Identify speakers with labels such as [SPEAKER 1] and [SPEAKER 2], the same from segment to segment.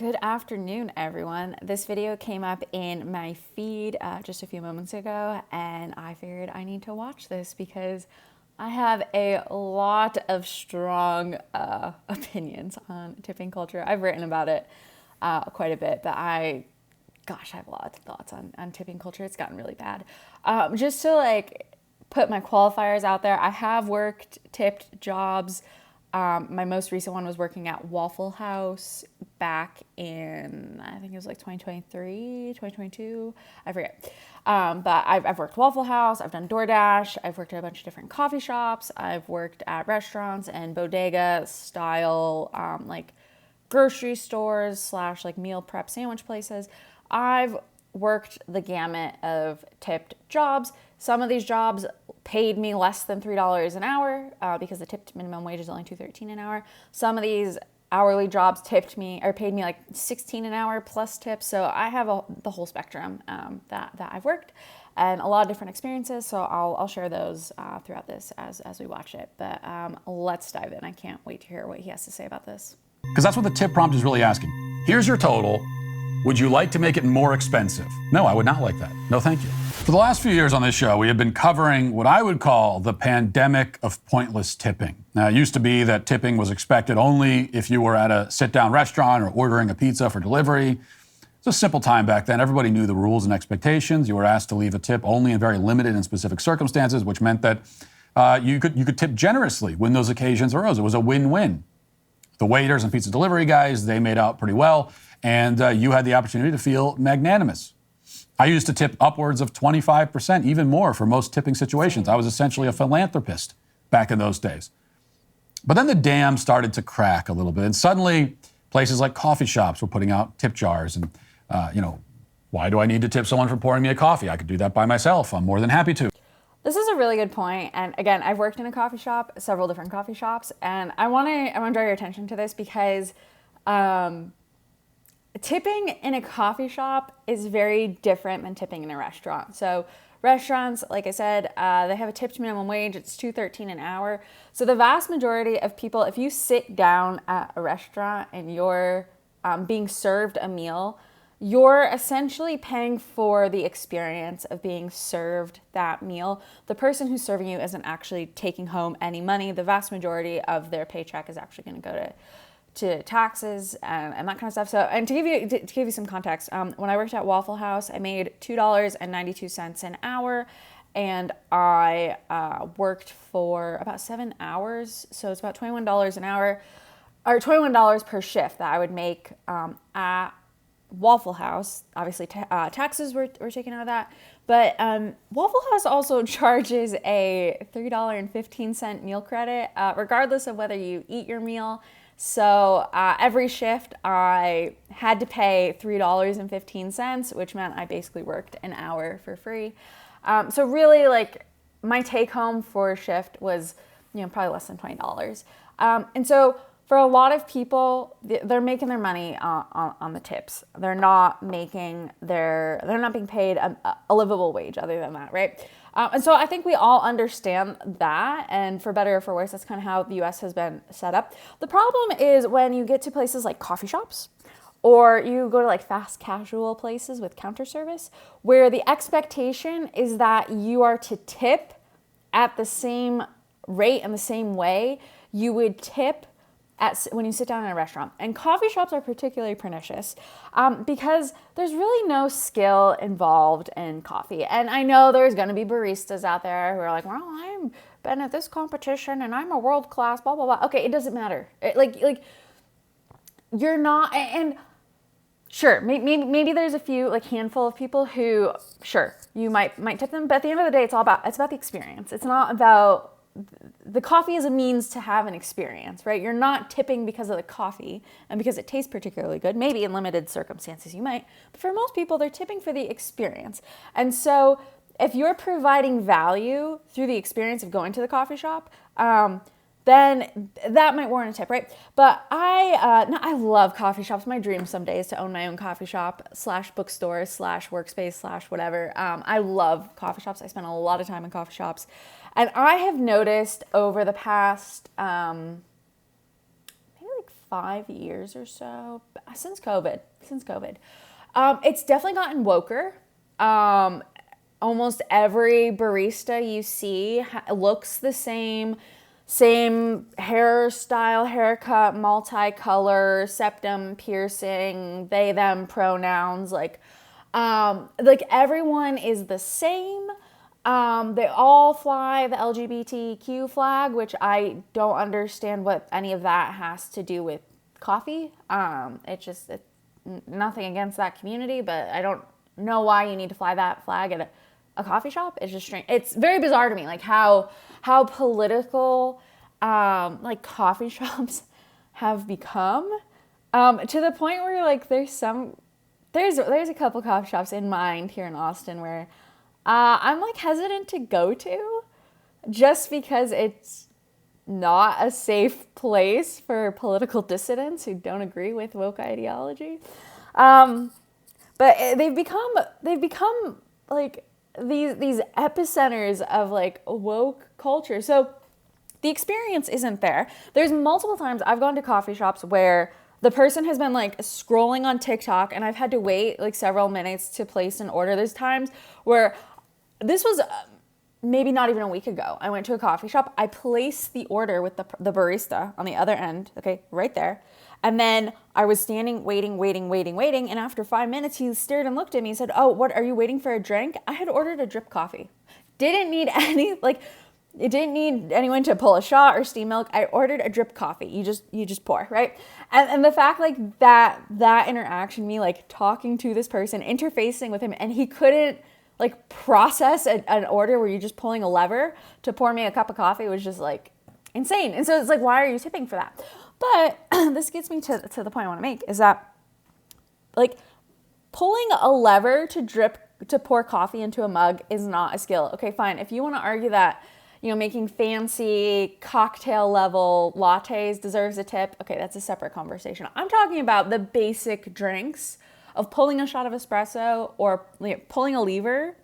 [SPEAKER 1] Good afternoon, everyone. This video came up in my feed just a few moments ago, and I figured I need to watch this because I have a lot of strong opinions on tipping culture. I've written about it quite a bit, but I have a lot of thoughts on tipping culture. It's gotten really bad. Just to put my qualifiers out there, I have worked tipped jobs. My most recent one was working at Waffle House back in, I think it was 2023, 2022, I forget. But I've worked Waffle House, I've done DoorDash, I've worked at a bunch of different coffee shops, I've worked at restaurants and bodega style, grocery stores / meal prep sandwich places. I've worked the gamut of tipped jobs. Some of these jobs paid me less than $3 an hour because the tipped minimum wage is only $2.13 an hour. Some of these hourly jobs paid me $16 an hour plus tips. So I have the whole spectrum that I've worked and a lot of different experiences. So I'll share those throughout this as we watch it. But let's dive in. I can't wait to hear what he has to say about this.
[SPEAKER 2] Because that's what the tip prompt is really asking. Here's your total. Would you like to make it more expensive? No, I would not like that. No, thank you. For the last few years on this show, we have been covering what I would call the pandemic of pointless tipping. Now, it used to be that tipping was expected only if you were at a sit-down restaurant or ordering a pizza for delivery. It's a simple time back then. Everybody knew the rules and expectations. You were asked to leave a tip only in very limited and specific circumstances, which meant that you could tip generously when those occasions arose. It was a win-win. The waiters and pizza delivery guys, they made out pretty well, and you had the opportunity to feel magnanimous. I used to tip upwards of 25%, even more for most tipping situations. I was essentially a philanthropist back in those days. But then the dam started to crack a little bit, and suddenly places like coffee shops were putting out tip jars. And, why do I need to tip someone for pouring me a coffee? I could do that by myself. I'm more than happy to.
[SPEAKER 1] This is a really good point. And again, I've worked in a coffee shop, several different coffee shops, and I want to draw your attention to this because tipping in a coffee shop is very different than tipping in a restaurant. So restaurants, like I said, they have a tipped minimum wage. It's $2.13 an hour. So the vast majority of people, if you sit down at a restaurant and you're being served a meal, you're essentially paying for the experience of being served that meal. The person who's serving you isn't actually taking home any money. The vast majority of their paycheck is actually going to go to taxes and that kind of stuff. So, and to give you some context, when I worked at Waffle House, I made $2.92 an hour, and I worked for about 7 hours. So it's about $21 an hour, or $21 per shift that I would make at Waffle House. Obviously, taxes were taken out of that. But Waffle House also charges a $3.15 meal credit, regardless of whether you eat your meal. So every shift I had to pay $3.15, which meant I basically worked an hour for free. So really, my take home for a shift was, probably less than $20. And so for a lot of people, they're making their money on the tips. They're not being paid a livable wage other than that, right? And so I think we all understand that, and for better or for worse, that's kind of how the US has been set up. The problem is when you get to places like coffee shops, or you go to fast casual places with counter service, where the expectation is that you are to tip at the same rate and the same way you would tip when you sit down in a restaurant. And coffee shops are particularly pernicious because there's really no skill involved in coffee. And I know there's going to be baristas out there who are like, well, I've been at this competition and I'm a world class, blah, blah, blah. Okay, it doesn't matter. You're not, and sure, maybe there's a few, handful of people who, sure, you might tip them, but at the end of the day, it's about the experience. It's not about, the coffee is a means to have an experience, right? You're not tipping because of the coffee and because it tastes particularly good. Maybe in limited circumstances you might, but for most people, they're tipping for the experience. And so if you're providing value through the experience of going to the coffee shop, then that might warrant a tip, right? But I love coffee shops. My dream someday is to own my own coffee shop / bookstore / workspace / whatever. I love coffee shops. I spend a lot of time in coffee shops. And I have noticed over the past maybe 5 years or so, since COVID. It's definitely gotten woker. Almost every barista you see looks the same hairstyle, haircut, multicolor, septum piercing, they, them pronouns, like everyone is the same. They all fly the LGBTQ flag, which I don't understand what any of that has to do with coffee. It's nothing against that community, but I don't know why you need to fly that flag at a coffee shop. It's just strange. It's very bizarre to me, like how political like coffee shops have become, to the point where like there's a couple coffee shops in mind here in Austin where I'm like hesitant to go to, just because it's not a safe place for political dissidents who don't agree with woke ideology. But they've become like these epicenters of like woke culture. So the experience isn't there. There's multiple times I've gone to coffee shops where the person has been like scrolling on TikTok and I've had to wait like several minutes to place an order. There's times where this was maybe not even a week ago. I went to a coffee shop. I placed the order with the barista on the other end, okay, right there. And then I was standing, waiting. And after 5 minutes, he stared and looked at me and said, "Oh, what, are you waiting for a drink?" I had ordered a drip coffee. Didn't need it didn't need anyone to pull a shot or steam milk. I ordered a drip coffee. You just pour, right? And the fact like that interaction, me like talking to this person, interfacing with him, and he couldn't like process an order where you're just pulling a lever to pour me a cup of coffee, was just like insane. And so it's like, why are you tipping for that? But this gets me to the point I want to make, is that like pulling a lever to pour coffee into a mug is not a skill. Okay, fine. If you want to argue that, you know, making fancy cocktail level lattes deserves a tip, okay, that's a separate conversation. I'm talking about the basic drinks of pulling a shot of espresso or pulling a lever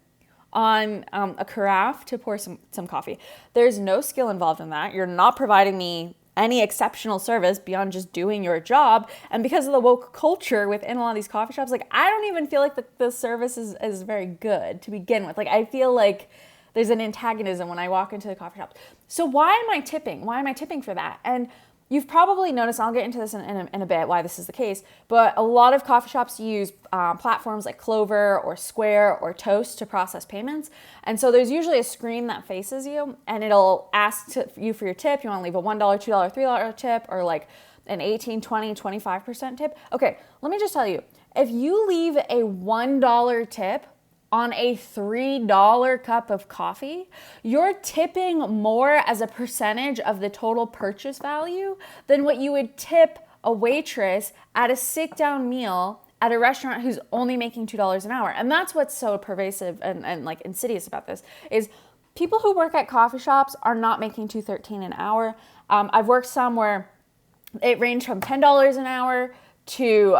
[SPEAKER 1] on a carafe to pour some coffee. There's no skill involved in that. You're not providing me any exceptional service beyond just doing your job. And because of the woke culture within a lot of these coffee shops, like I don't even feel like the service is very good to begin with. Like I feel like there's an antagonism when I walk into the coffee shops. So why am I tipping? Why am I tipping for that? And you've probably noticed, I'll get into this in a bit, why this is the case, but a lot of coffee shops use platforms like Clover or Square or Toast to process payments. And so there's usually a screen that faces you and it'll ask you for your tip. You want to leave a $1, $2, $3 tip, or like an 18, 20, 25% tip. Okay, let me just tell you, if you leave a $1 tip on a $3 cup of coffee, you're tipping more as a percentage of the total purchase value than what you would tip a waitress at a sit-down meal at a restaurant who's only making $2 an hour. And that's what's so pervasive and like insidious about this, is people who work at coffee shops are not making $2.13 an hour. I've worked some where it ranged from $10 an hour to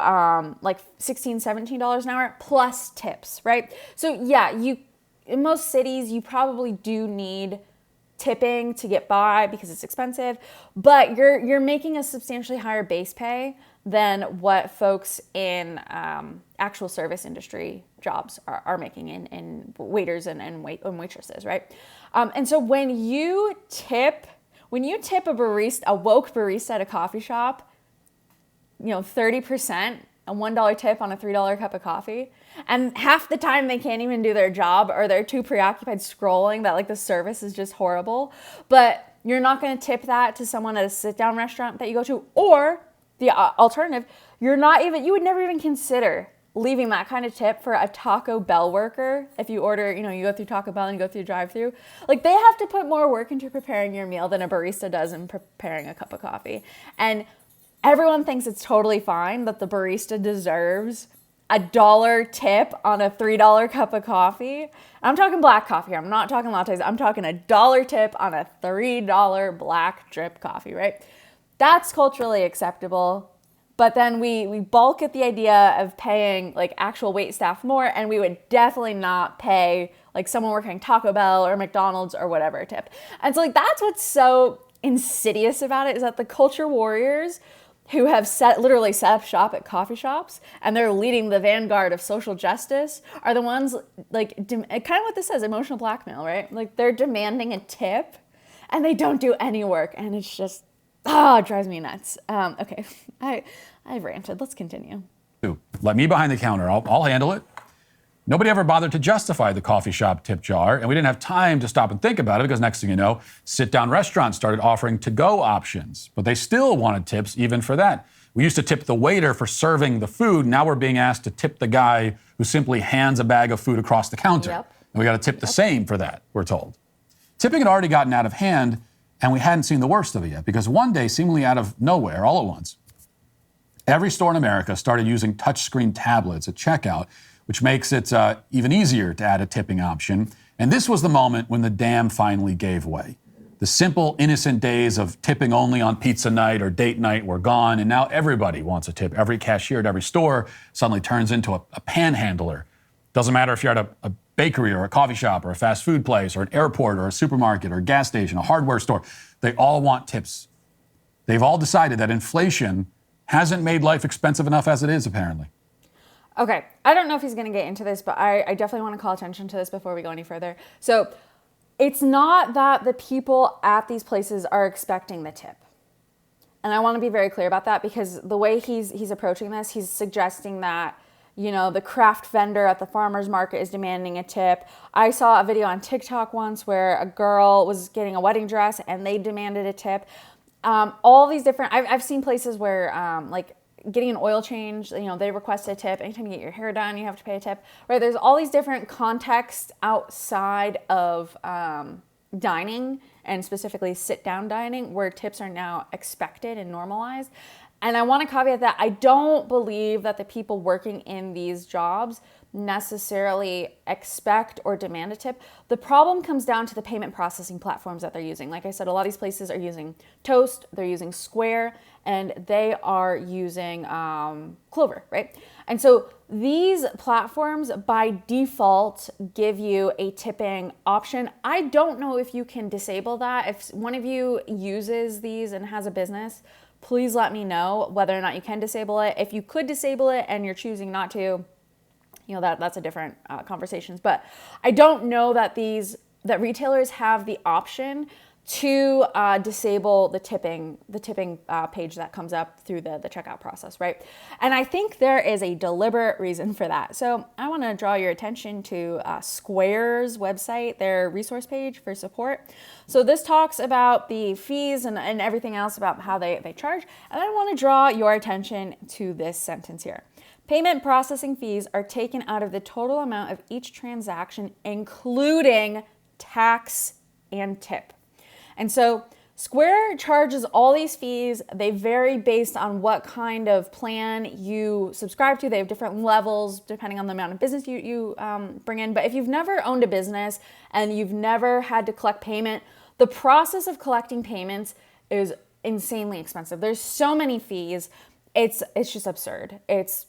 [SPEAKER 1] like $16, $17 an hour plus tips, right? So yeah, in most cities, you probably do need tipping to get by because it's expensive, but you're making a substantially higher base pay than what folks in actual service industry jobs are making in waiters and waitresses, right? And so when you tip a barista, a woke barista at a coffee shop, 30%, a $1 tip on a $3 cup of coffee, and half the time they can't even do their job or they're too preoccupied scrolling that like the service is just horrible. But you're not going to tip that to someone at a sit-down restaurant that you go to, or the alternative, you would never even consider leaving that kind of tip for a Taco Bell worker. If you order, you go through Taco Bell and you go through drive-through, like they have to put more work into preparing your meal than a barista does in preparing a cup of coffee. And everyone thinks it's totally fine that the barista deserves a $1 tip on a $3 cup of coffee. I'm talking black coffee. I'm not talking lattes. I'm talking a $1 tip on a $3 black drip coffee, right? That's culturally acceptable. But then we balk at the idea of paying like actual wait staff more, and we would definitely not pay like someone working Taco Bell or McDonald's or whatever a tip. And so like that's what's so insidious about it, is that the culture warriors who have literally set up shop at coffee shops and they're leading the vanguard of social justice are the ones like kind of what this says, emotional blackmail, right? Like they're demanding a tip and they don't do any work, and it's just it drives me nuts. Okay, I've ranted. Let's continue.
[SPEAKER 2] Let me behind the counter. I'll handle it. Nobody ever bothered to justify the coffee shop tip jar, and we didn't have time to stop and think about it because next thing you know, sit-down restaurants started offering to-go options, but they still wanted tips even for that. We used to tip the waiter for serving the food. Now we're being asked to tip the guy who simply hands a bag of food across the counter.
[SPEAKER 1] Yep.
[SPEAKER 2] And we got to tip the same for that, we're told. Tipping had already gotten out of hand, and we hadn't seen the worst of it yet because one day, seemingly out of nowhere, all at once, every store in America started using touchscreen tablets at checkout, which makes it even easier to add a tipping option. And this was the moment when the dam finally gave way. The simple, innocent days of tipping only on pizza night or date night were gone, and now everybody wants a tip. Every cashier at every store suddenly turns into a panhandler. Doesn't matter if you're at a bakery or a coffee shop or a fast food place or an airport or a supermarket or a gas station, a hardware store. They all want tips. They've all decided that inflation hasn't made life expensive enough as it is, apparently.
[SPEAKER 1] Okay, I don't know if he's going to get into this, but I definitely want to call attention to this before we go any further. So it's not that the people at these places are expecting the tip. And I want to be very clear about that because the way he's approaching this, he's suggesting that, you know, the craft vendor at the farmer's market is demanding a tip. I saw a video on TikTok once where a girl was getting a wedding dress and they demanded a tip. All these different, I've seen places where like getting an oil change, you know, they request a tip. Anytime you get your hair done, you have to pay a tip, right? There's all these different contexts outside of dining, and specifically sit-down dining, where tips are now expected and normalized. And I want to caveat that I don't believe that the people working in these jobs necessarily expect or demand a tip. The problem comes down to the payment processing platforms that they're using. Like I said, a lot of these places are using Toast, they're using Square, and they are using Clover, right? And so these platforms by default give you a tipping option. I don't know if you can disable that. If one of you uses these and has a business, please let me know whether or not you can disable it. If you could disable it and you're choosing not to, you know, that's a different conversations. But I don't know that retailers have the option to disable the tipping page that comes up through the checkout process, right? And I think there is a deliberate reason for that. So I want to draw your attention to Square's website, their resource page for support. So this talks about the fees and everything else about how they charge. And I want to draw your attention to this sentence here. Payment processing fees are taken out of the total amount of each transaction, including tax and tip. And so Square charges all these fees. They vary based on what kind of plan you subscribe to. They have different levels depending on the amount of business you bring in. But if you've never owned a business and you've never had to collect payment, the process of collecting payments is insanely expensive. There's so many fees. It's just absurd. It's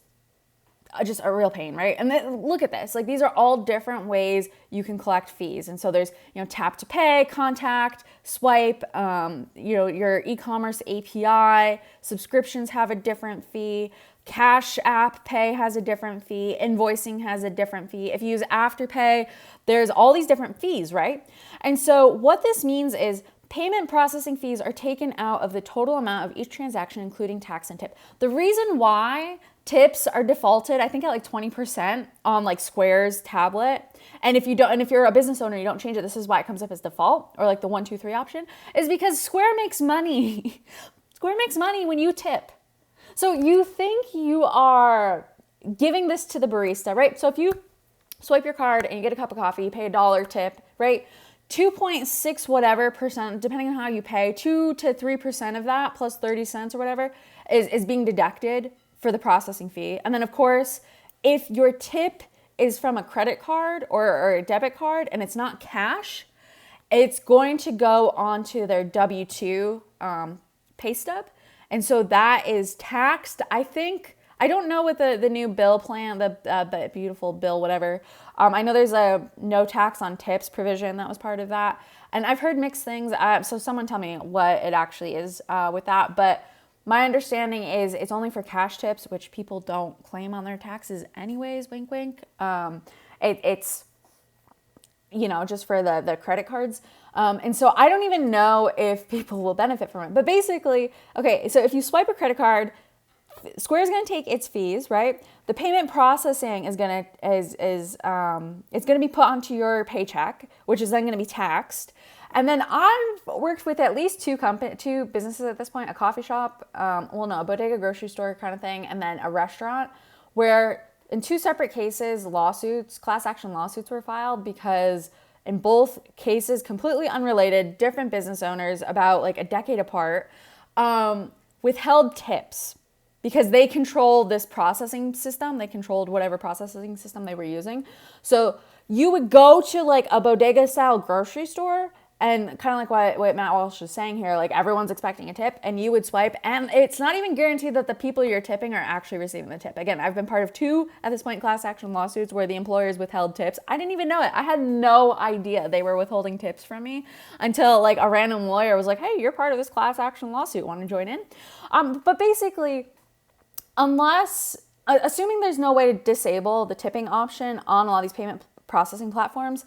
[SPEAKER 1] just a real pain, right? And then look at this. Like, these are all different ways you can collect fees. And so there's, you know, tap to pay, contact, swipe, you know, your e-commerce API, subscriptions have a different fee, Cash App Pay has a different fee, invoicing has a different fee. If you use Afterpay, there's all these different fees, right? And so what this means is payment processing fees are taken out of the total amount of each transaction, including tax and tip. The reason why tips are defaulted, I think at like 20% on like Square's tablet. And if you're a business owner, you don't change it, this is why it comes up as default, or like the 1, 2, 3 option, is because Square makes money. Square makes money when you tip. So you think you are giving this to the barista, right? So if you swipe your card and you get a cup of coffee, you pay $1 tip, right? 2.6 whatever percent, depending on how you pay, 2 to 3% of that plus 30 cents or whatever is being deducted for the processing fee. And then of course, if your tip is from a credit card or a debit card and it's not cash, it's going to go onto their W-2 pay stub. And so that is taxed. I don't know what the new bill plan, the beautiful bill, whatever. I know there's a no tax on tips provision that was part of that. And I've heard mixed things. So someone tell me what it actually is with that. But My understanding is it's only for cash tips, which people don't claim on their taxes anyways, wink, wink. It's, just for the credit cards. And so I don't even know if people will benefit from it. But basically, okay, so if you swipe a credit card, Square is going to take its fees, right? The payment processing is going to it's going to be put onto your paycheck, which is then going to be taxed. And then I've worked with at least two businesses at this point: a coffee shop, a bodega grocery store kind of thing, and then a restaurant, where in two separate cases, class action lawsuits were filed because in both cases, completely unrelated, different business owners about like a decade apart, withheld tips. Because they control this processing system. They controlled whatever processing system they were using. So you would go to like a bodega style grocery store, and kind of like what Matt Walsh is saying here, like everyone's expecting a tip, and you would swipe, and it's not even guaranteed that the people you're tipping are actually receiving the tip. Again, I've been part of two, at this point, class action lawsuits where the employers withheld tips. I didn't even know it. I had no idea they were withholding tips from me until like a random lawyer was like, hey, you're part of this class action lawsuit. Want to join in? But basically, assuming there's no way to disable the tipping option on a lot of these payment processing platforms,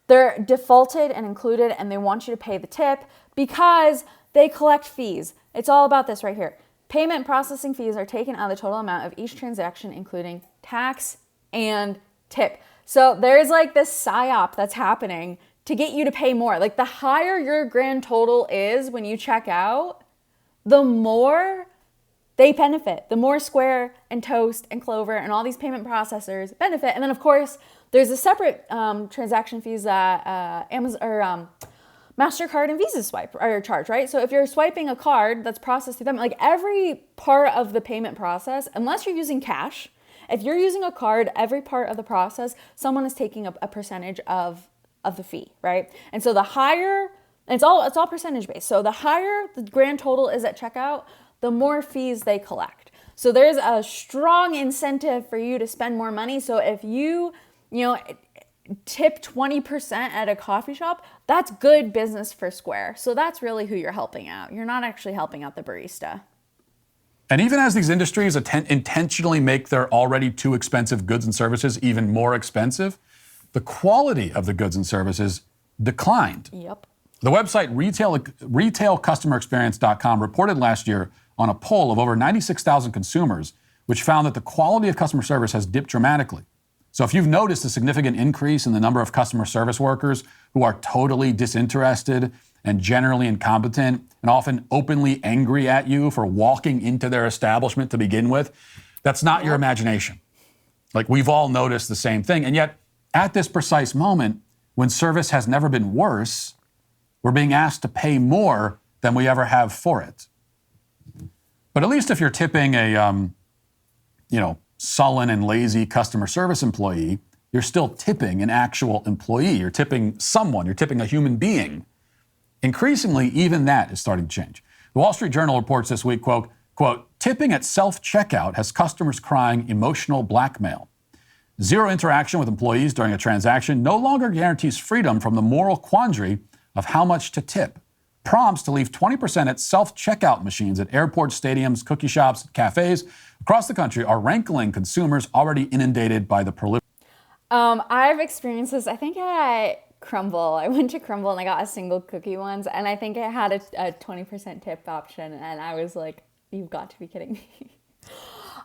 [SPEAKER 1] they're defaulted and included, and they want you to pay the tip because they collect fees. It's all about this right here. Payment processing fees are taken out of the total amount of each transaction, including tax and tip. So there's like this psyop that's happening to get you to pay more. Like the higher your grand total is when you check out, the more they benefit. The more Square and Toast and Clover and all these payment processors benefit. And then, of course, there's a separate transaction fees that MasterCard and Visa swipe or charge, right? So if you're swiping a card that's processed through them, like every part of the payment process, unless you're using cash, if you're using a card, every part of the process, someone is taking a percentage of the fee, right? And so the higher, and it's all percentage based. So the higher the grand total is at checkout, the more fees they collect. So there's a strong incentive for you to spend more money. So if you tip 20% at a coffee shop, that's good business for Square. So that's really who you're helping out. You're not actually helping out the barista.
[SPEAKER 2] And even as these industries intentionally make their already too expensive goods and services even more expensive, the quality of the goods and services declined.
[SPEAKER 1] Yep.
[SPEAKER 2] The website retailcustomerexperience.com reported last year on a poll of over 96,000 consumers, which found that the quality of customer service has dipped dramatically. So if you've noticed a significant increase in the number of customer service workers who are totally disinterested and generally incompetent and often openly angry at you for walking into their establishment to begin with, that's not your imagination. Like, we've all noticed the same thing. And yet, at this precise moment, when service has never been worse, we're being asked to pay more than we ever have for it. But at least if you're tipping a, sullen and lazy customer service employee, you're still tipping an actual employee. You're tipping someone. You're tipping a human being. Increasingly, even that is starting to change. The Wall Street Journal reports this week, quote, tipping at self-checkout has customers crying emotional blackmail. Zero interaction with employees during a transaction no longer guarantees freedom from the moral quandary of how much to tip. Prompts to leave 20% at self-checkout machines at airports, stadiums, cookie shops, cafes across the country are rankling consumers already inundated by the proliferation.
[SPEAKER 1] I've experienced this, I think at Crumble. I went to Crumble and I got a single cookie once, and I think it had a 20% tip option, and I was like, you've got to be kidding me.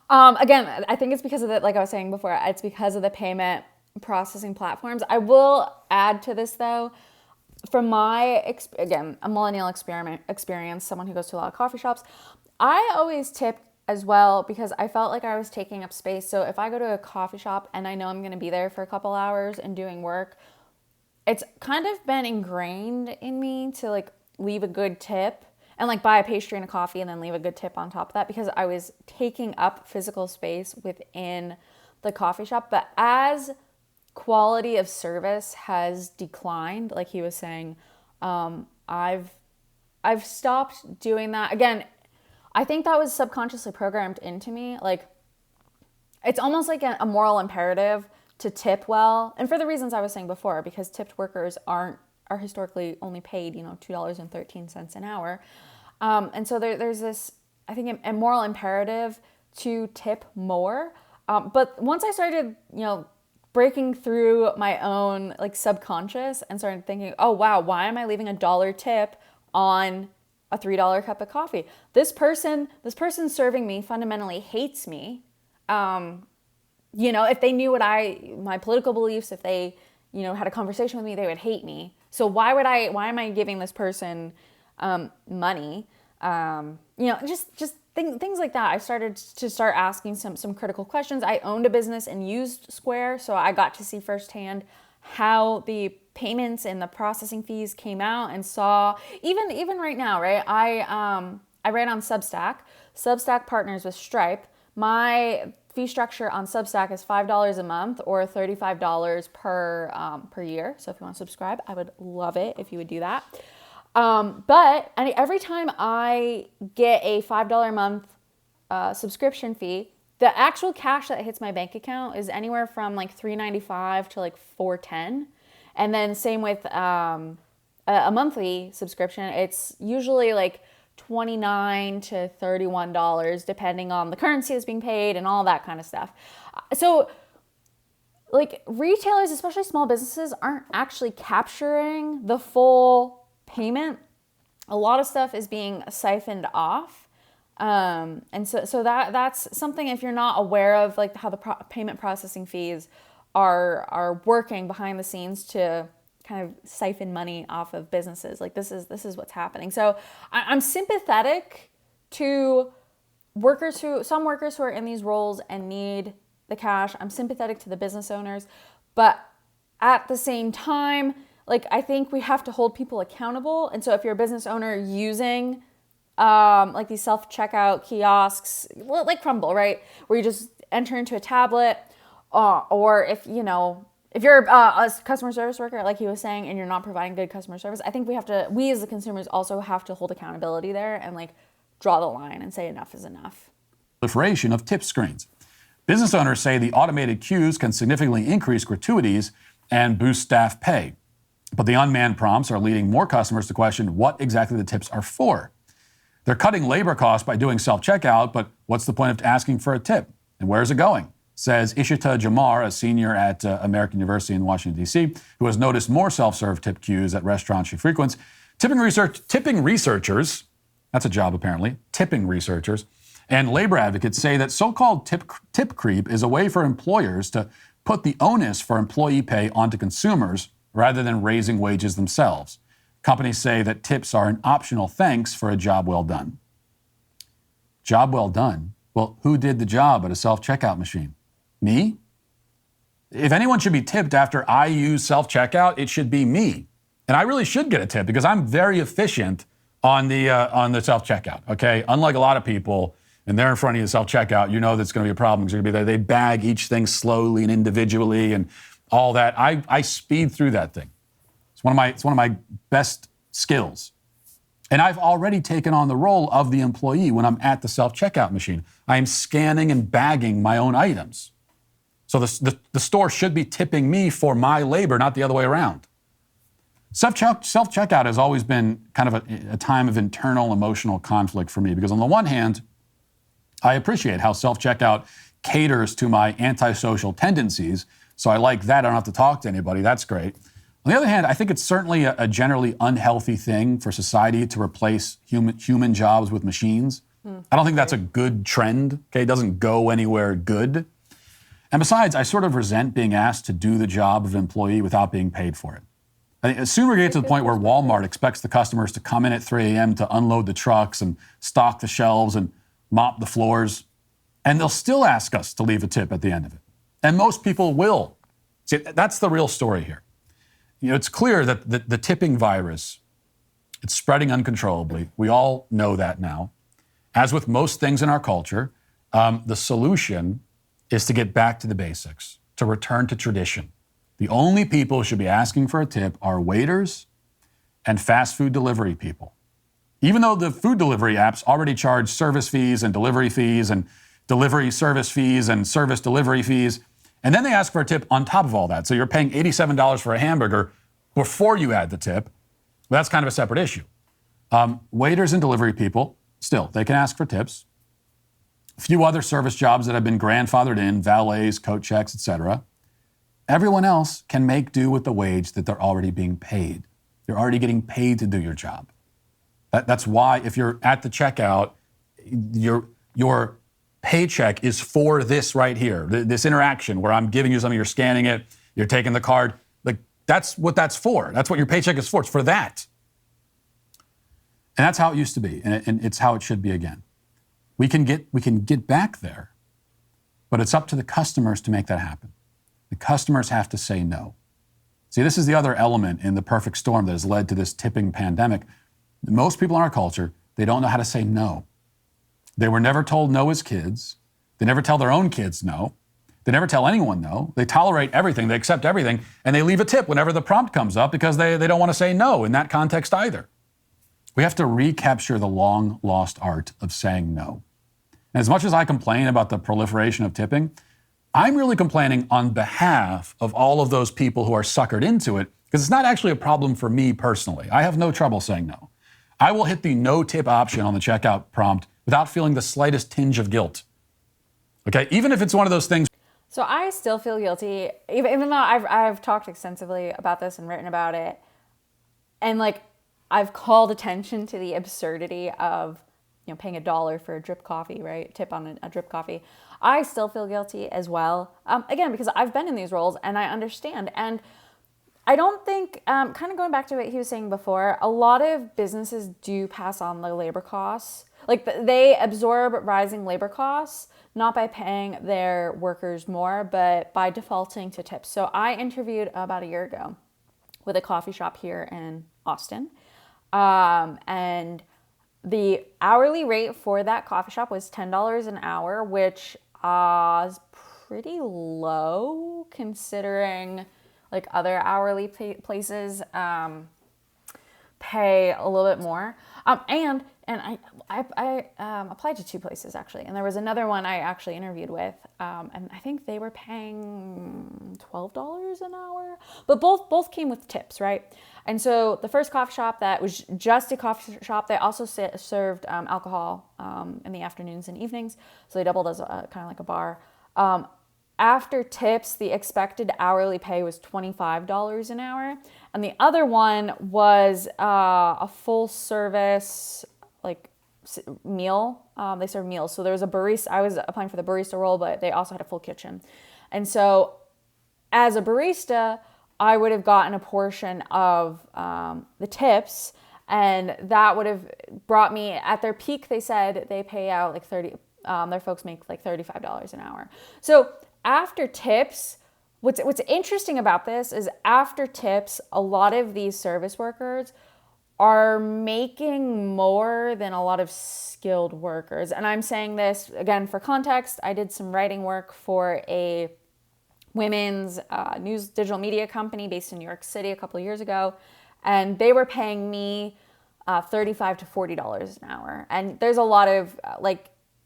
[SPEAKER 1] Again, I think it's because of like I was saying before, it's because of the payment processing platforms. I will add to this though, from my, a millennial experience, someone who goes to a lot of coffee shops, I always tipped as well because I felt like I was taking up space. So if I go to a coffee shop and I know I'm going to be there for a couple hours and doing work, it's kind of been ingrained in me to like leave a good tip and like buy a pastry and a coffee and then leave a good tip on top of that because I was taking up physical space within the coffee shop. But as quality of service has declined, like he was saying, I've stopped doing that. Again, I think that was subconsciously programmed into me. Like, it's almost like a moral imperative to tip well, and for the reasons I was saying before, because tipped workers are historically only paid, $2.13 an hour, and so there's this I think, a moral imperative to tip more. But once I started, breaking through my own like subconscious and started thinking, oh wow, why am I leaving $1 tip on a $3 cup of coffee? This person serving me fundamentally hates me. If they knew my political beliefs, if they, had a conversation with me, they would hate me. So why am I giving this person money? Just things like that. I started to asking some critical questions. I owned a business and used Square, so I got to see firsthand how the payments and the processing fees came out, and saw even right now, right? I write on Substack. Substack partners with Stripe. My fee structure on Substack is $5 a month or $35 per year. So if you want to subscribe, I would love it if you would do that. But every time I get a $5 a month subscription fee, the actual cash that hits my bank account is anywhere from like $3.95 to like $4.10. And then same with a monthly subscription, it's usually like $29 to $31, depending on the currency that's being paid and all that kind of stuff. So like retailers, especially small businesses, aren't actually capturing the full payment. A lot of stuff is being siphoned off. And so that's something, if you're not aware of like how the payment processing fees are working behind the scenes to kind of siphon money off of businesses. Like this is what's happening. So I'm sympathetic to some workers who are in these roles and need the cash. I'm sympathetic to the business owners, but at the same time, like I think we have to hold people accountable. And so if you're a business owner using like these self-checkout kiosks, like Crumble, right, where you just enter into a tablet, or if you're a customer service worker, like he was saying, and you're not providing good customer service, I think we as the consumers also have to hold accountability there and like draw the line and say enough is enough.
[SPEAKER 2] Proliferation of tip screens. Business owners say the automated queues can significantly increase gratuities and boost staff pay. But the unmanned prompts are leading more customers to question what exactly the tips are for. They're cutting labor costs by doing self-checkout, but what's the point of asking for a tip? And where's it going? Says Ishita Jamar, a senior at American University in Washington, D.C., who has noticed more self-serve tip queues at restaurants she frequents. Tipping researchers, that's a job apparently, tipping researchers, and labor advocates say that so-called tip creep is a way for employers to put the onus for employee pay onto consumers rather than raising wages themselves. Companies say that tips are an optional thanks for a job well done. Job well done? Well, who did the job at a self-checkout machine? Me? If anyone should be tipped after I use self-checkout, it should be me. And I really should get a tip because I'm very efficient on the self-checkout, okay? Unlike a lot of people, and they're in front of you self-checkout, you know that's going to be a problem because you're going to be there. They bag each thing slowly and individually and all that. I speed through that thing. It's one of my best skills. And I've already taken on the role of the employee when I'm at the self-checkout machine. I am scanning and bagging my own items. So the store should be tipping me for my labor, not the other way around. Self-checkout has always been kind of a time of internal emotional conflict for me because on the one hand, I appreciate how self-checkout caters to my antisocial tendencies. So I like that. I don't have to talk to anybody. That's great. On the other hand, I think it's certainly a generally unhealthy thing for society to replace human jobs with machines. I don't think that's a good trend. Okay, it doesn't go anywhere good. And besides, I sort of resent being asked to do the job of an employee without being paid for it. I think as soon as we get to the point where Walmart expects the customers to come in at 3 a.m. to unload the trucks and stock the shelves and mop the floors, and they'll still ask us to leave a tip at the end of it. And most people will. See, that's the real story here. It's clear that the tipping virus, it's spreading uncontrollably. We all know that now. As with most things in our culture, the solution is to get back to the basics, to return to tradition. The only people who should be asking for a tip are waiters and fast food delivery people. Even though the food delivery apps already charge service fees and delivery service fees and service delivery fees, and then they ask for a tip on top of all that. So you're paying $87 for a hamburger before you add the tip. Well, that's kind of a separate issue. Waiters and delivery people, Still, they can ask for tips. A few other service jobs that have been grandfathered in, valets, coat checks, etc. Everyone else can make do with the wage that they're already being paid. You're already getting paid to do your job. That's why if you're at the checkout, your paycheck is for this right here, this interaction where I'm giving you something, you're scanning it, you're taking the card. Like, that's what that's for. That's what your paycheck is for. It's for that. And that's how it used to be, and it's how it should be again. We can get back there, but it's up to the customers to make that happen. The customers have to say no. See, this is the other element in the perfect storm that has led to this tipping pandemic. Most people in our culture, they don't know how to say no. They were never told no as kids. They never tell their own kids no. They never tell anyone no. They tolerate everything, they accept everything, and they leave a tip whenever the prompt comes up because they don't want to say no in that context either. We have to recapture the long-lost art of saying no. And as much as I complain about the proliferation of tipping, I'm really complaining on behalf of all of those people who are suckered into it, because it's not actually a problem for me personally. I have no trouble saying no. I will hit the no tip option on the checkout prompt without feeling the slightest tinge of guilt. Okay, even if it's one of those things.
[SPEAKER 1] So I still feel guilty, even though I've talked extensively about this and written about it, and like I've called attention to the absurdity of, you know, paying $1 for a drip coffee, right? Tip on a drip coffee. I still feel guilty as well. Again, because I've been in these roles and I understand. And I don't think, kind of going back to what he was saying before, a lot of businesses do pass on the labor costs. Like they absorb rising labor costs, not by paying their workers more, but by defaulting to tips. So I interviewed about a year ago with a coffee shop here in Austin. And the hourly rate for that coffee shop was $10 an hour, which is pretty low considering like other hourly places pay a little bit more. And I applied to 2 places actually, and there was another one I actually interviewed with, and I think they were paying $12 an hour, but both came with tips, right? And so the first coffee shop that was just a coffee shop, they also served alcohol in the afternoons and evenings, so they doubled as kind of like a bar. After tips, the expected hourly pay was $25 an hour. And the other one was a full service, like meal. They serve meals. So there was a barista. I was applying for the barista role, but they also had a full kitchen. And so as a barista, I would have gotten a portion of the tips, and that would have brought me, at their peak, they said they pay out like their folks make like $35 an hour. So after tips, what's interesting about this is after tips, a lot of these service workers are making more than a lot of skilled workers. And I'm saying this, again, for context. I did some writing work for a women's news digital media company based in New York City a couple of years ago, and they were paying me $35 to $40 an hour. And there's a lot of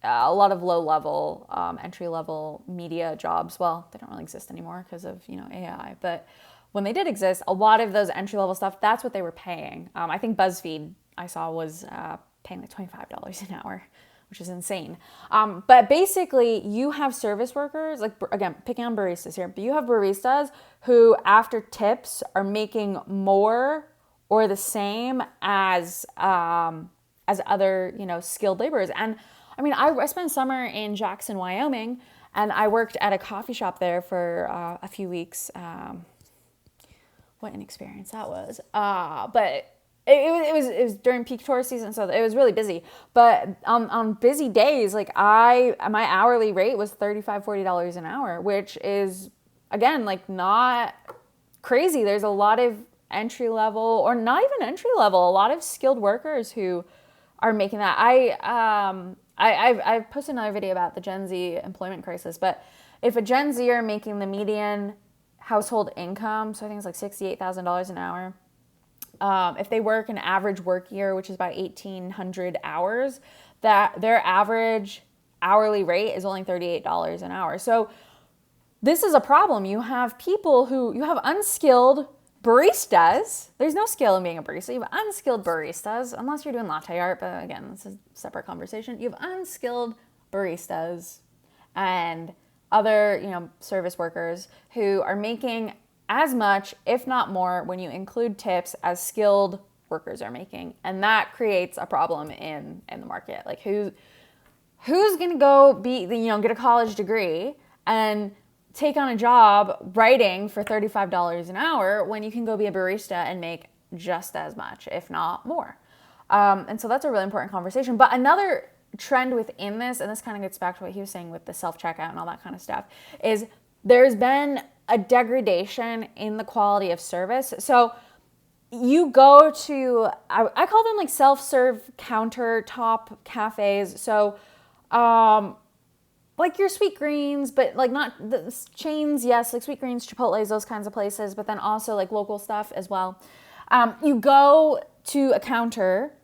[SPEAKER 1] low-level, entry-level media jobs. Well, they don't really exist anymore because of, AI. But when they did exist, a lot of those entry-level stuff, that's what they were paying. I think BuzzFeed, I saw, was paying like $25 an hour, which is insane. But basically, you have service workers, like, again, picking on baristas here, but you have baristas who, after tips, are making more or the same as other, skilled laborers. And I mean, I spent summer in Jackson, Wyoming, and I worked at a coffee shop there for a few weeks. What an experience that was. But it was during peak tourist season, so it was really busy. But on busy days, like my hourly rate was $35, $40 an hour, which is, again, like not crazy. There's a lot of entry level, or not even entry level, a lot of skilled workers who are making that. I've posted another video about the Gen Z employment crisis, but if a Gen Zer making the median household income, so I think it's like $68,000 an hour, if they work an average work year, which is about 1,800 hours, that their average hourly rate is only $38 an hour. So this is a problem. You have people you have unskilled, Baristas, there's no skill in being a barista. You have unskilled baristas, unless you're doing latte art, but again, it's a separate conversation. You have unskilled baristas and other, service workers who are making as much, if not more, when you include tips, as skilled workers are making. And that creates a problem in the market. Like who's going to go get a college degree and take on a job writing for $35 an hour when you can go be a barista and make just as much, if not more. And so that's a really important conversation. But another trend within this, and this kind of gets back to what he was saying with the self-checkout and all that kind of stuff, is there's been a degradation in the quality of service. So you go to, I call them like self-serve countertop cafes. So, like your Sweet Greens, but like not the chains, yes, like Sweet Greens, Chipotle's, those kinds of places, but then also like local stuff as well. You go to a counter,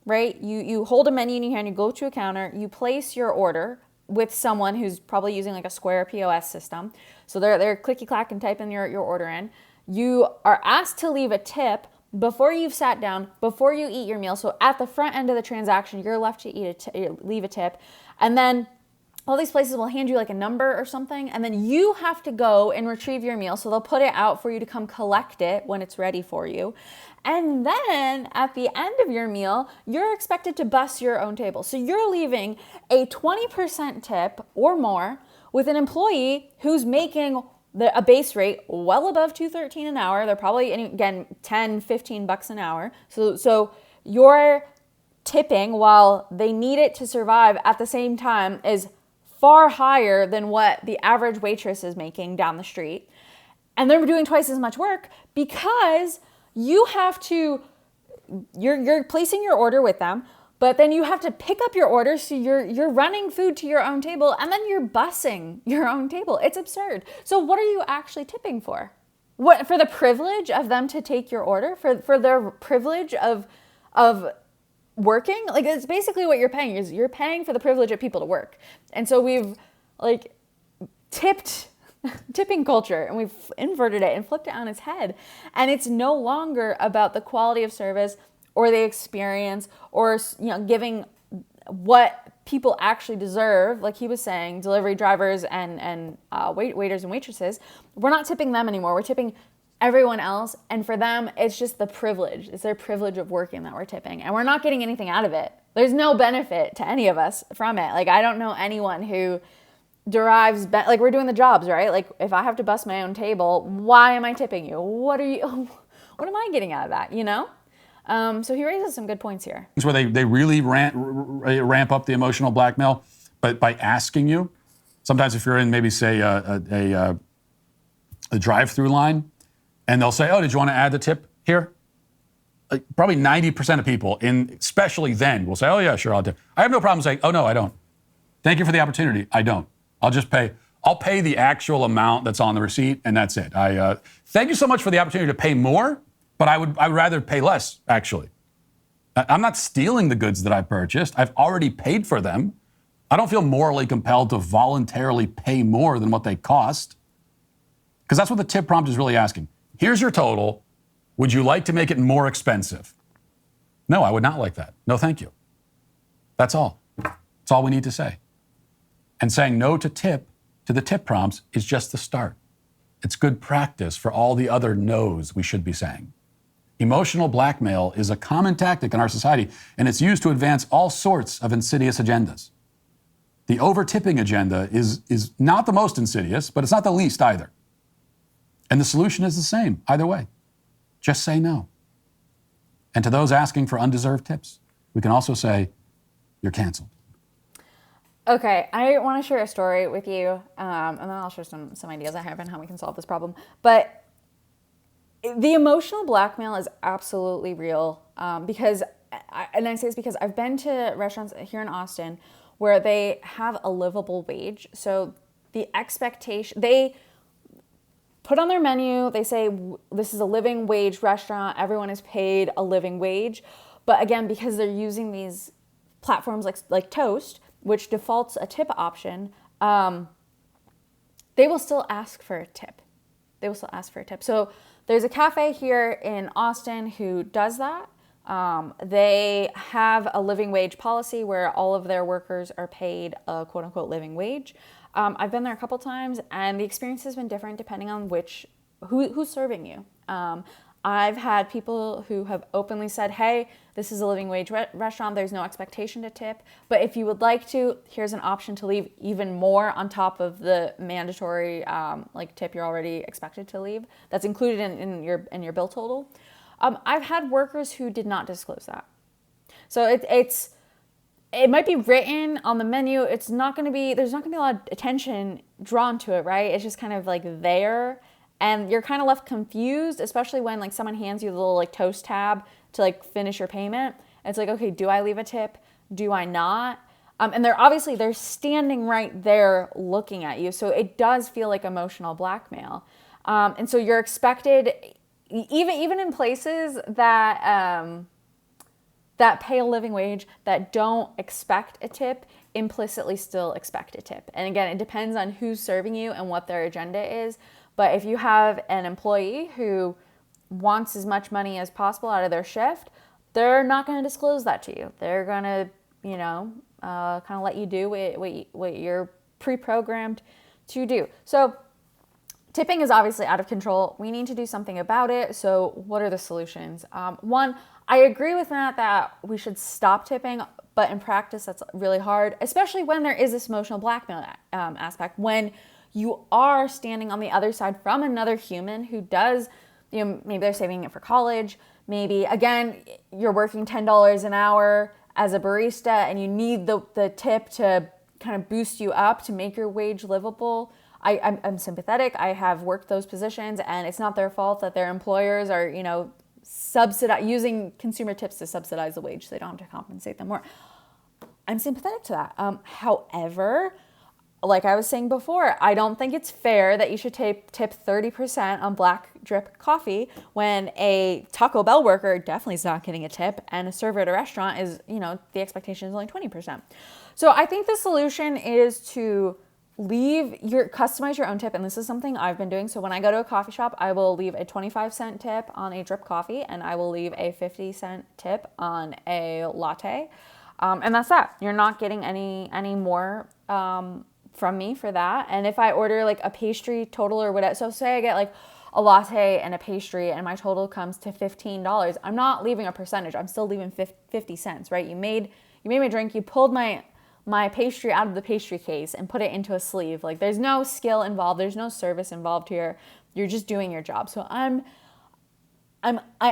[SPEAKER 1] right? You hold a menu in your hand, you go to a counter, you place your order with someone who's probably using like a Square POS system. So they're clicky clack and typing your order in. You are asked to leave a tip before you've sat down, before you eat your meal. So at the front end of the transaction, you're left to leave a tip. And then all these places will hand you like a number or something, and then you have to go and retrieve your meal. So they'll put it out for you to come collect it when it's ready for you. And then at the end of your meal, you're expected to bus your own table. So you're leaving a 20% tip or more with an employee who's making a base rate well above $2.13 an hour. They're probably, again, $10-15 an hour. So you're tipping while they need it to survive at the same time is far higher than what the average waitress is making down the street. And they're doing twice as much work because you have to, you're placing your order with them, but then you have to pick up your order. So you're running food to your own table and then you're busing your own table. It's absurd. So what are you actually tipping for? What, for the privilege of them to take your order? For their privilege of working? Like, it's basically what you're paying, is you're paying for the privilege of people to work. And so we've like tipping culture, and we've inverted it and flipped it on its head. And it's no longer about the quality of service or the experience or, giving what people actually deserve. Like he was saying, delivery drivers and waiters and waitresses, we're not tipping them anymore. We're tipping everyone else. And for them, it's just the privilege. It's their privilege of working that we're tipping. And we're not getting anything out of it. There's no benefit to any of us from it. Like, I don't know anyone who derives, like, we're doing the jobs, right? Like, if I have to bust my own table, why am I tipping you? What am I getting out of that, So he raises some good points here.
[SPEAKER 2] Where they really ramp up the emotional blackmail, but by asking you. Sometimes if you're in maybe, say, a drive-through line, and they'll say, oh, did you want to add the tip here? Like, probably 90% of people, especially then, will say, oh, yeah, sure, I'll tip. I have no problem saying, oh, no, I don't. Thank you for the opportunity. I don't. I'll just pay. I'll pay the actual amount that's on the receipt, and that's it. Thank you so much for the opportunity to pay more, but I would rather pay less, actually. I'm not stealing the goods that I purchased. I've already paid for them. I don't feel morally compelled to voluntarily pay more than what they cost, because that's what the tip prompt is really asking. Here's your total. Would you like to make it more expensive? No, I would not like that. No, thank you. That's all. That's all we need to say. And saying no to the tip prompts is just the start. It's good practice for all the other no's we should be saying. Emotional blackmail is a common tactic in our society, and it's used to advance all sorts of insidious agendas. The over-tipping agenda is not the most insidious, but it's not the least either. And the solution is the same, either way. Just say no. And to those asking for undeserved tips, we can also say, you're canceled.
[SPEAKER 1] Okay, I want to share a story with you, and then I'll share some ideas I have on how we can solve this problem. But the emotional blackmail is absolutely real, because I say this because I've been to restaurants here in Austin where they have a livable wage. So the expectation, they put on their menu, they say, this is a living wage restaurant, everyone is paid a living wage. But again, because they're using these platforms like Toast, which defaults a tip option, they will still ask for a tip. they will still ask for a tip. So there's a cafe here in Austin who does that. They have a living wage policy where all of their workers are paid a quote unquote living wage. I've been there a couple times, and the experience has been different depending on who's serving you. I've had people who have openly said, hey, this is a living wage restaurant. There's no expectation to tip. But if you would like to, here's an option to leave even more on top of the mandatory tip you're already expected to leave. That's included in your bill total. I've had workers who did not disclose that. So it might be written on the menu. There's not going to be a lot of attention drawn to it, right? It's just kind of like there. And you're kind of left confused, especially when like someone hands you the little like toast tab to like finish your payment. It's like, okay, do I leave a tip? Do I not? And they're standing right there looking at you. So it does feel like emotional blackmail. And so you're expected, even in places that pay a living wage, that don't expect a tip, implicitly still expect a tip. And again, it depends on who's serving you and what their agenda is. But if you have an employee who wants as much money as possible out of their shift, they're not going to disclose that to you. They're going to, kind of let you do what you're pre-programmed to do. So tipping is obviously out of control. We need to do something about it. So what are the solutions? One, I agree with Matt that we should stop tipping, but in practice, that's really hard, especially when there is this emotional blackmail aspect. When you are standing on the other side from another human who does, maybe they're saving it for college. Maybe, again, you're working $10 an hour as a barista and you need the tip to kind of boost you up to make your wage livable. I'm sympathetic. I have worked those positions, and it's not their fault that their employers are, using consumer tips to subsidize the wage so they don't have to compensate them more. I'm sympathetic to that. However, like I was saying before, I don't think it's fair that you should tip 30% on black drip coffee when a Taco Bell worker definitely is not getting a tip, and a server at a restaurant is, the expectation is only 20%. So I think the solution is to customize your own tip. And this is something I've been doing. So when I go to a coffee shop, I will leave a 25-cent tip on a drip coffee, and I will leave a 50-cent tip on a latte. And that's that. You're not getting any more from me for that. And if I order like a pastry total or whatever, so say I get like a latte and a pastry and my total comes to $15, I'm not leaving a percentage. I'm still leaving 50 cents, right? You made my drink, you pulled my pastry out of the pastry case and put it into a sleeve. Like, there's no skill involved. There's no service involved here. You're just doing your job. So I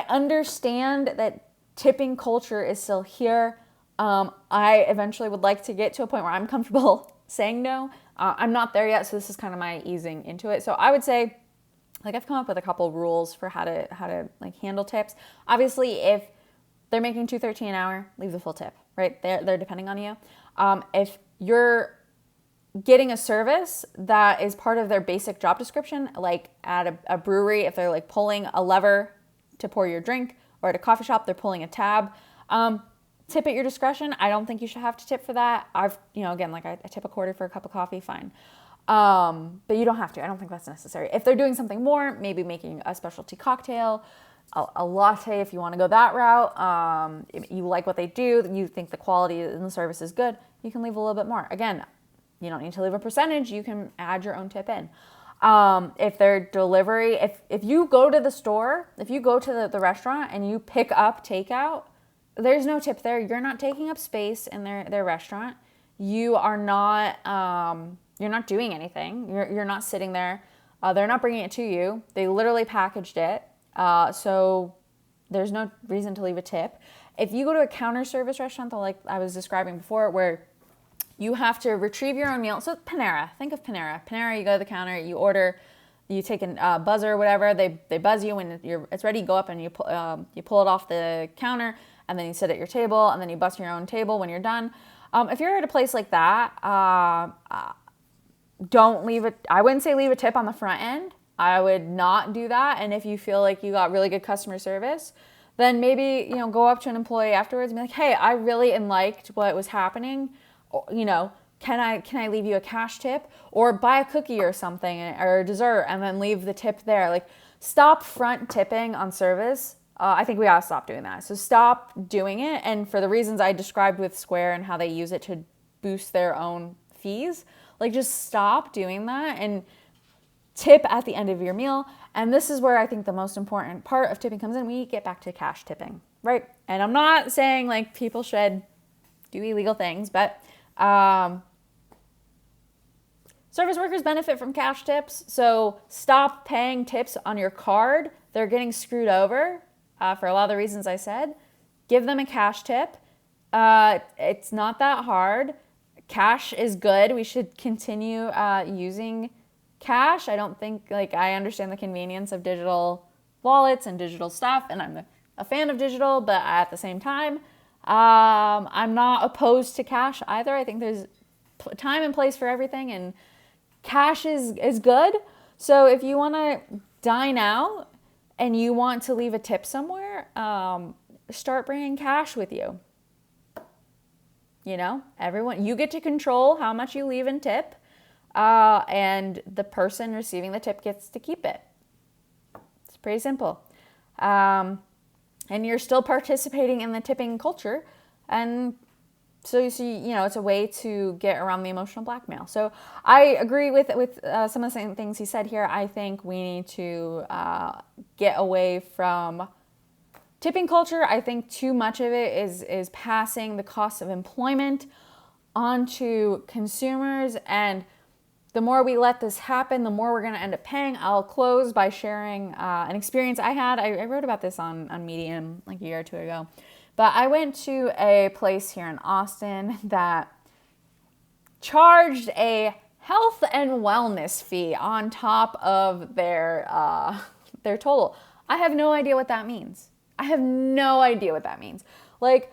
[SPEAKER 1] understand that tipping culture is still here. I eventually would like to get to a point where I'm comfortable saying no. I'm not there yet, so this is kind of my easing into it. So I would say, like, I've come up with a couple rules for how to like handle tips. Obviously, if they're making $2.13 an hour, leave the full tip, right? They're depending on you. If you're getting a service that is part of their basic job description, like at a brewery, if they're like pulling a lever to pour your drink, or at a coffee shop, they're pulling a tab, tip at your discretion. I don't think you should have to tip for that. Again, like I tip a quarter for a cup of coffee, fine. But you don't have to. I don't think that's necessary. If they're doing something more, maybe making a specialty cocktail, a latte, if you want to go that route, you like what they do, you think the quality in the service is good, you can leave a little bit more. Again, you don't need to leave a percentage. You can add your own tip in. If they're delivery, if you go to the store, if you go to the restaurant and you pick up takeout, there's no tip there. You're not taking up space in their restaurant. You are not, you're not doing anything. You're not sitting there. They're not bringing it to you. They literally packaged it. So there's no reason to leave a tip. If you go to a counter service restaurant, like I was describing before, where you have to retrieve your own meal. So Panera, think of Panera. Panera, you go to the counter, you order, you take a buzzer or whatever. They buzz you when it's ready. You go up and you pull it off the counter, and then you sit at your table, and then you bus your own table when you're done. If you're at a place like that, don't leave it. I wouldn't say leave a tip on the front end. I would not do that. And if you feel like you got really good customer service, then maybe, go up to an employee afterwards and be like, hey, I really liked what was happening. can I leave you a cash tip, or buy a cookie or something or a dessert and then leave the tip there? Like, stop front tipping on service. I think we gotta stop doing that. So stop doing it. And for the reasons I described with Square and how they use it to boost their own fees, like, just stop doing that and tip at the end of your meal. And this is where I think the most important part of tipping comes in. We get back to cash tipping, right? And I'm not saying like people should do illegal things, but service workers benefit from cash tips. So stop paying tips on your card. They're getting screwed over for a lot of the reasons I said. Give them a cash tip. It's not that hard. Cash is good. We should continue using cash. I don't think, like, I understand the convenience of digital wallets and digital stuff, and I'm a fan of digital, but at the same time, I'm not opposed to cash either. I think there's time and place for everything, and cash is good. So if you want to dine out and you want to leave a tip somewhere, start bringing cash with you. You know, everyone, you get to control how much you leave in tip, and the person receiving the tip gets to keep it. It's pretty simple. And you're still participating in the tipping culture. And so you see, you know, it's a way to get around the emotional blackmail. So I agree with some of the same things he said here. I think we need to get away from tipping culture. I think too much of it is passing the cost of employment onto consumers. And the more we let this happen, the more we're going to end up paying. I'll close by sharing an experience I had. I wrote about this on Medium like a year or two ago. But I went to a place here in Austin that charged a health and wellness fee on top of their total. I have no idea what that means. Like,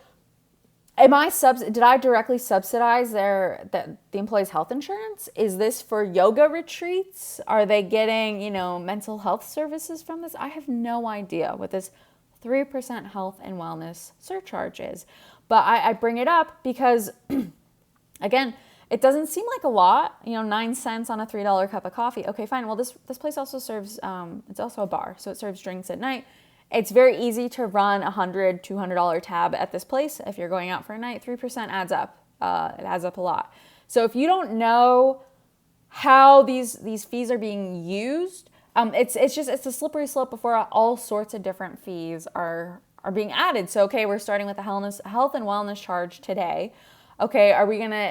[SPEAKER 1] did I directly subsidize the employees' health insurance? Is this for yoga retreats? Are they getting, you know, mental health services from this? I have no idea what this 3% health and wellness surcharge is. But I bring it up because, again, it doesn't seem like a lot, you know, 9 cents on a $3 cup of coffee. Okay, fine. Well, this place also serves, it's also a bar, so it serves drinks at night. It's very easy to run $100, $200 tab at this place. If you're going out for a night, 3% adds up. It adds up a lot. So if you don't know how these fees are being used, it's a slippery slope before all sorts of different fees are being added. So, okay, we're starting with the health and wellness charge today. Okay,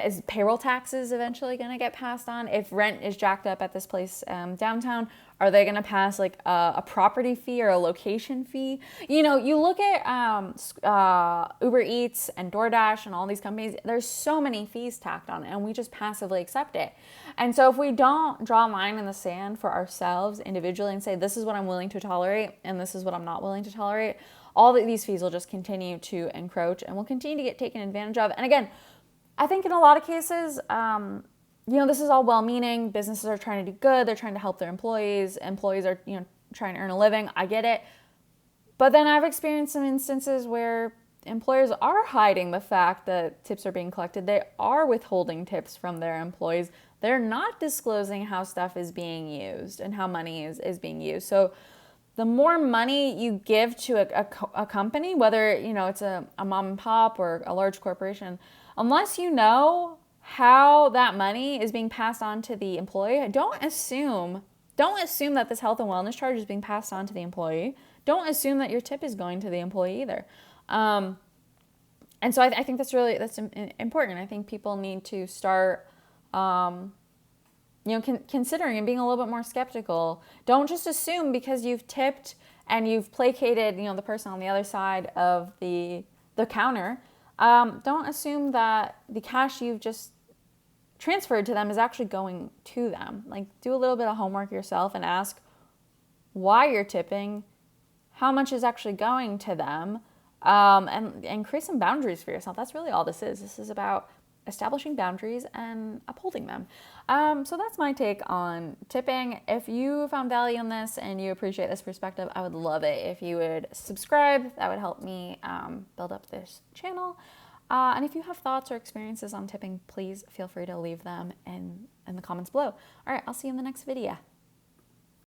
[SPEAKER 1] is payroll taxes eventually going to get passed on? If rent is jacked up at this place downtown, are they going to pass like a property fee or a location fee? You know, you look at Uber Eats and DoorDash and all these companies, there's so many fees tacked on it, and we just passively accept it. And so if we don't draw a line in the sand for ourselves individually and say, this is what I'm willing to tolerate and this is what I'm not willing to tolerate, all these fees will just continue to encroach and will continue to get taken advantage of. And again, I think in a lot of cases, you know, this is all well-meaning. Businesses are trying to do good. They're trying to help their employees. Employees are, you know, trying to earn a living. I get it. But then I've experienced some instances where employers are hiding the fact that tips are being collected. They are withholding tips from their employees. They're not disclosing how stuff is being used and how money is being used. So the more money you give to a company, whether, you know, it's a mom and pop or a large corporation, unless you know how that money is being passed on to the employee, don't assume that this health and wellness charge is being passed on to the employee. Don't assume that your tip is going to the employee either. And so I think that's important. I think people need to start, you know, considering and being a little bit more skeptical. Don't just assume because you've tipped and you've placated, you know, the person on the other side of the counter. Don't assume that the cash you've just transferred to them is actually going to them. Like, do a little bit of homework yourself and ask why you're tipping, how much is actually going to them, and create some boundaries for yourself. That's really all this is. This is about establishing boundaries and upholding them. So that's my take on tipping. If you found value in this and you appreciate this perspective, I would love it if you would subscribe. That would help me build up this channel. And if you have thoughts or experiences on tipping, please feel free to leave them in the comments below. All right, I'll see you in the next video.